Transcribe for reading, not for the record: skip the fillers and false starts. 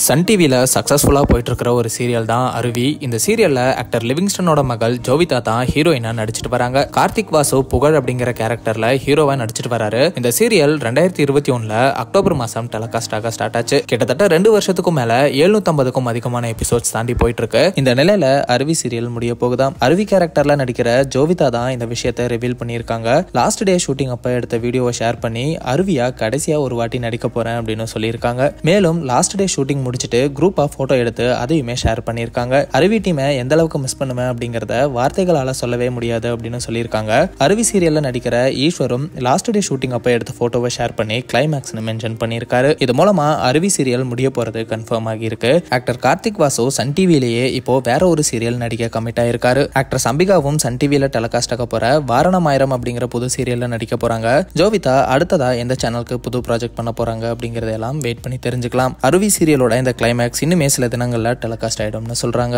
Sun டிவியில் சக்ஸஸ்ஃபுல்லாக போயிட்டு இருக்கிற ஒரு சீரியல் தான் அருவி. இந்த சீரியலில் ஆக்டர் லிவிங்ஸ்டனோட மகள் ஜோவிதா தான் ஹீரோயினா நடிச்சிட்டு வராங்க. கார்த்திக் வாசு புகழ் அப்படிங்கிற கேரக்டர்ல ஹீரோவா நடிச்சிட்டு வராரு. இந்த சீரியல் 2021 அக்டோபர் மாசம் டெலிகாஸ்டாக ஸ்டார்ட் ஆச்சு. கிட்டத்தட்ட 2 வருஷத்துக்கும் மேல 750க்கும் அதிகமான எபிசோட்ஸ் தாண்டி போயிட்டு இருக்கு. இந்த நிலையில அருவி சீரியல் முடிய போகுதாம். அருவி கேரக்டர்ல நடிக்கிற ஜோவிதா தான் இந்த விஷயத்தை ரிவீல் பண்ணியிருக்காங்க. லாஸ்ட் டே ஷூட்டிங் அப்ப எடுத்த வீடியோவை ஷேர் பண்ணி அருவியா கடைசியா ஒரு வாட்டி நடிக்க போறேன் அப்படின்னு சொல்லியிருக்காங்க. மேலும் லாஸ்ட் டே ஷூட்டிங் முடிச்சிட்டு குரூப்பா போட்டோ எடுத்து அதையுமே ஷேர் பண்ணியிருக்காங்க. அருவி டீமை எந்த அளவுக்கு மிஸ் பண்ணுவேன் அப்படிங்கறத வார்த்தைகளால சொல்லவே முடியாது அப்படின்னு சொல்லியிருக்காங்க. அருவி சீரியல்ல நடிக்கிற ஈஸ்வரும் லாஸ்ட் டே ஷூட்டிங் அப்ப எடுத்த போட்டோவை ஷேர் பண்ணி கிளைமேக்ஸ்னு மென்ஷன் பண்ணியிருக்காரு. இது மூலமா அருவி சீரியல் முடிய போறது கன்ஃபார்ம் ஆகி இருக்கு. ஆக்டர் கார்த்திக் வாசு சன் டிவிலேயே இப்போ வேற ஒரு சீரியல் நடிக்க கமிட் ஆயிருக்காரு. ஆக்டர் சம்பிகாவும் சன் டிவில டெலிகாஸ்ட் ஆக போற வாரணமாயிரம் அப்படிங்கிற புது சீரியல்ல நடிக்க போறாங்க. ஜோவிதா அடுத்ததா எந்த சேனலுக்கு புது ப்ராஜெக்ட் பண்ண போறாங்க அப்படிங்கறதெல்லாம் வெயிட் பண்ணி தெரிஞ்சுக்கலாம். அருவி சீரியலோட இந்த கிளைமேக்ஸ் இன்னுமே சில தினங்கள்ல டெலிகாஸ்ட் ஆயிடும்னு சொல்றாங்க.